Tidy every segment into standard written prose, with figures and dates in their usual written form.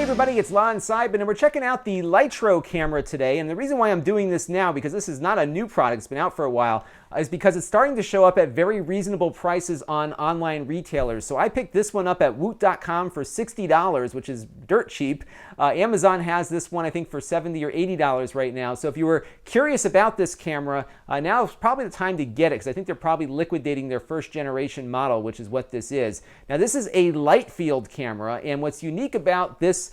everybody, it's Lon.TV, and we're checking out the Lytro Camera today. And the reason why I'm doing this now, because this is not a new product, it's been out for a while, is because it's starting to show up at very reasonable prices on online retailers. So I picked this one up at woot.com for $60, which is dirt cheap. Amazon has this one, I think, for $70 or $80 right now. So if you were curious about this camera, now is probably the time to get it, because I think they're probably liquidating their first generation model, which is what this is. Now, this is a light field camera, and what's unique about this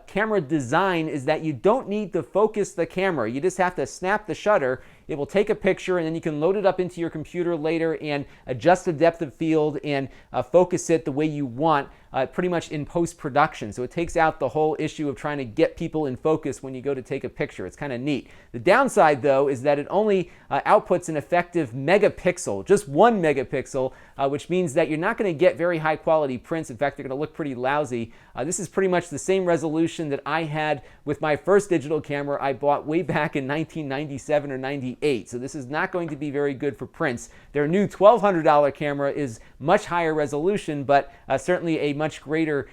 camera design is that you don't need to focus the camera. You just have to snap the shutter. It will take a picture, and then you can load it up into your computer later and adjust the depth of field and focus it the way you want, pretty much in post-production. So it takes out the whole issue of trying to get people in focus when you go to take a picture. It's kind of neat. The downside, though, is that it only outputs an effective megapixel, just 1 megapixel, which means that you're not going to get very high-quality prints. In fact, they're going to look pretty lousy. This is pretty much the same resolution that I had with my first digital camera I bought way back in 1997 or 98. So this is not going to be very good for prints. Their new $1,200 camera is much higher resolution, but certainly a much greater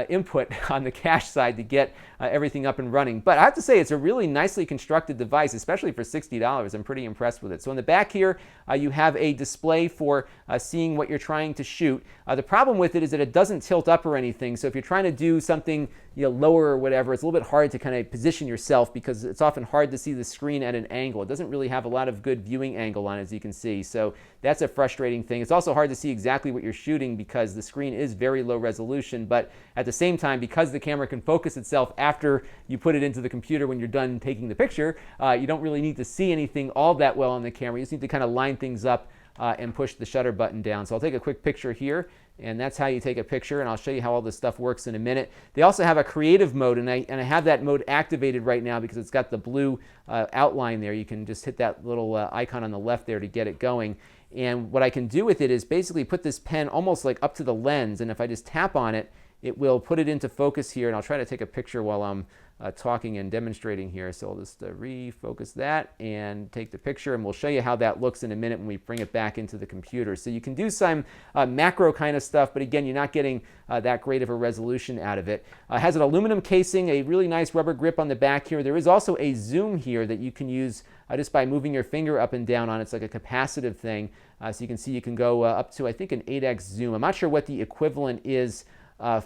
input on the cash side to get everything up and running. But I have to say, it's a really nicely constructed device, especially for $60. I'm pretty impressed with it. So in the back here, you have a display for seeing what you're trying to shoot. The problem with it is that it doesn't tilt up or anything. So if you're trying to do something lower or whatever, it's a little bit hard to kind of position yourself, because it's often hard to see the screen at an angle. It doesn't really have a lot of good viewing angle on it, as you can see. So that's a frustrating thing. It's also hard to see exactly what you're shooting because the screen is very low resolution, but at the same time, because the camera can focus itself after you put it into the computer when you're done taking the picture, you don't really need to see anything all that well on the camera. You just need to kind of line things up and push the shutter button down. So I'll take a quick picture here, and that's how you take a picture, and I'll show you how all this stuff works in a minute. They also have a creative mode, and I have that mode activated right now because it's got the blue outline there. You can just hit that little icon on the left there to get it going. And what I can do with it is basically put this pen almost like up to the lens, and if I just tap on it, it will put it into focus here, and I'll try to take a picture while I'm talking and demonstrating here. So I'll just refocus that and take the picture, and we'll show you how that looks in a minute when we bring it back into the computer. So you can do some macro kind of stuff, but again, you're not getting that great of a resolution out of it. It has an aluminum casing, a really nice rubber grip on the back here. There is also a zoom here that you can use just by moving your finger up and down on it. It's like a capacitive thing. So you can see you can go up to, I think, an 8x zoom. I'm not sure what the equivalent is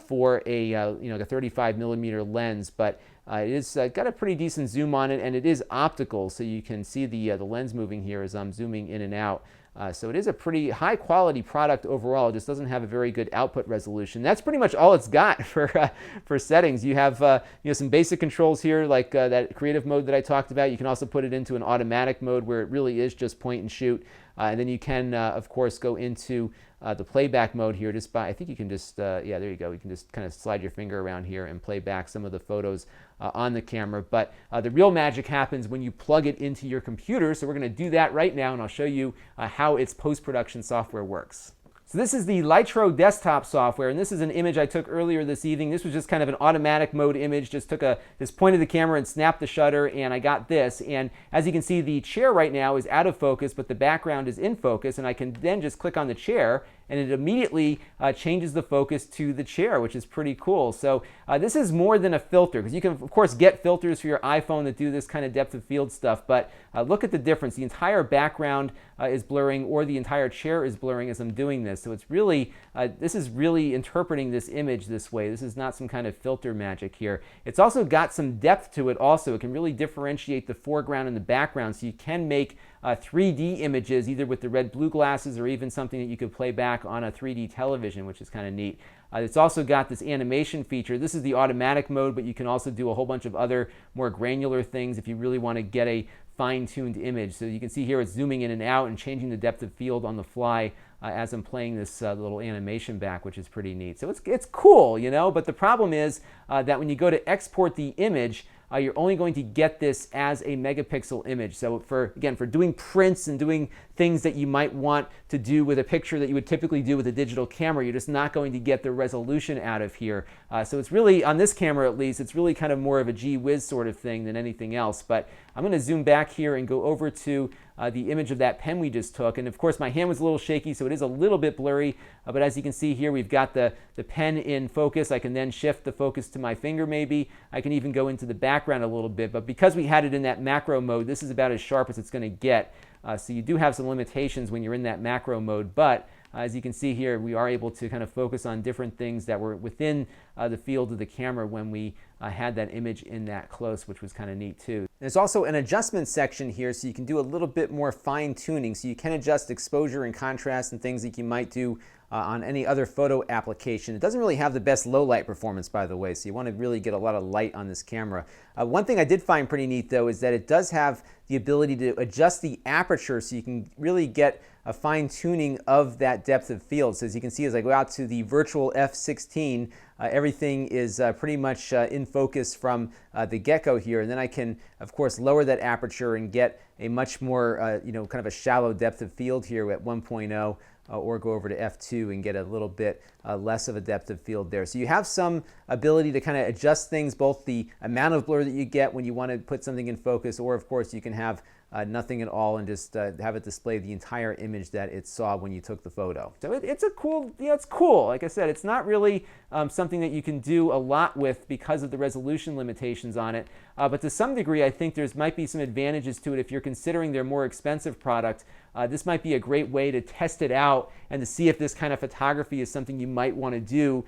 for a like a 35 millimeter lens, but it is got a pretty decent zoom on it, and it is optical, so you can see the lens moving here as I'm zooming in and out. So it is a pretty high quality product overall. It just doesn't have a very good output resolution. That's pretty much all it's got for settings. You have some basic controls here, like that creative mode that I talked about. You can also put it into an automatic mode where it really is just point and shoot. And then you can, of course, go into the playback mode here just by, I think you can just, yeah, there you go. You can just kind of slide your finger around here and play back some of the photos on the camera. But the real magic happens when you plug it into your computer. So we're going to do that right now, and I'll show you how its post-production software works. So this is the Lytro desktop software, and this is an image I took earlier this evening. This was just kind of an automatic mode image. Just took this pointed the camera and snapped the shutter, and I got this. And as you can see, the chair right now is out of focus, but the background is in focus, and I can then just click on the chair, and it immediately changes the focus to the chair, which is pretty cool. So this is more than a filter, because you can, of course, get filters for your iPhone that do this kind of depth of field stuff, but look at the difference. The entire background is blurring, or the entire chair is blurring as I'm doing this. So it's really, this is really interpreting this image this way. This is not some kind of filter magic here. It's also got some depth to it also. It can really differentiate the foreground and the background, so you can make 3D images, either with the red-blue glasses or even something that you could play back on a 3D television, which is kind of neat. It's also got this animation feature. This is the automatic mode, but you can also do a whole bunch of other more granular things if you really want to get a fine-tuned image. So you can see here it's zooming in and out and changing the depth of field on the fly as I'm playing this little animation back, which is pretty neat. So it's cool, but the problem is that when you go to export the image, you're only going to get this as a megapixel image. So for doing prints and doing things that you might want to do with a picture that you would typically do with a digital camera. You're just not going to get the resolution out of here. So it's really, on this camera at least, it's really kind of more of a gee whiz sort of thing than anything else. But I'm going to zoom back here and go over to the image of that pen we just took. And of course my hand was a little shaky, so it is a little bit blurry. But as you can see here, we've got the pen in focus. I can then shift the focus to my finger maybe. I can even go into the background a little bit. But because we had it in that macro mode, this is about as sharp as it's going to get. So you do have some limitations when you're in that macro mode. But as you can see here, we are able to kind of focus on different things that were within the field of the camera when we had that image in that close, which was kind of neat too. There's also an adjustment section here, so you can do a little bit more fine tuning. So you can adjust exposure and contrast and things that you might do on any other photo application. It doesn't really have the best low light performance, by the way, so you want to really get a lot of light on this camera. One thing I did find pretty neat though is that it does have the ability to adjust the aperture, so you can really get a fine tuning of that depth of field. So as you can see, as I go out to the virtual f16, everything is pretty much in focus from the get-go here. And then I can, of course, lower that aperture and get a much more, kind of a shallow depth of field here at 1.0. Or go over to f2 and get a little bit less of a depth of field there. So you have some ability to kind of adjust things, both the amount of blur that you get when you want to put something in focus, or of course you can have nothing at all and just have it display the entire image that it saw when you took the photo. So it's a cool, it's cool. Like I said, it's not really something that you can do a lot with because of the resolution limitations on it. But to some degree, I think might be some advantages to it if you're considering their more expensive product. This might be a great way to test it out and to see if this kind of photography is something you might want to do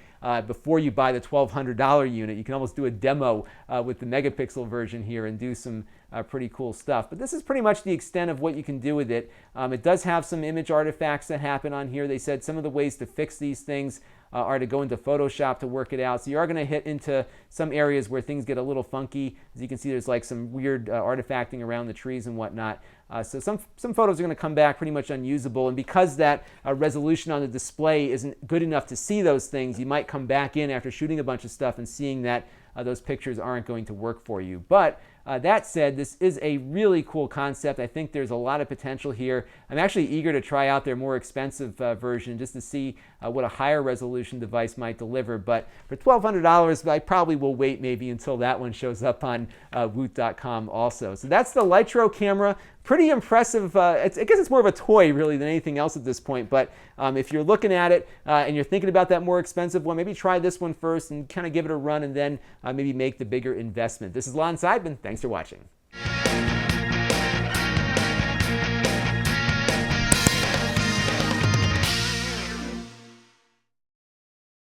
before you buy the $1,200 unit. You can almost do a demo with the megapixel version here and do some pretty cool stuff. But this is pretty much the extent of what you can do with it. It does have some image artifacts that happen on here. They said some of the ways to fix these things are to go into Photoshop to work it out. So you are going to hit into some areas where things get a little funky. As you can see, there's like some weird artifacting around the trees and whatnot. So some photos are going to come back pretty much unusable. And because that resolution on the display isn't good enough to see those things, you might come back in after shooting a bunch of stuff and seeing that those pictures aren't going to work for you. But that said, this is a really cool concept. I think there's a lot of potential here. I'm actually eager to try out their more expensive version just to see what a higher resolution device might deliver. But for $1,200, I probably will wait maybe until that one shows up on Woot.com also. So that's the Lytro camera. Pretty impressive. I guess it's more of a toy really than anything else at this point. But if you're looking at it and you're thinking about that more expensive one, maybe try this one first and kind of give it a run and then maybe make the bigger investment. This is Lon.TV. Thanks for watching.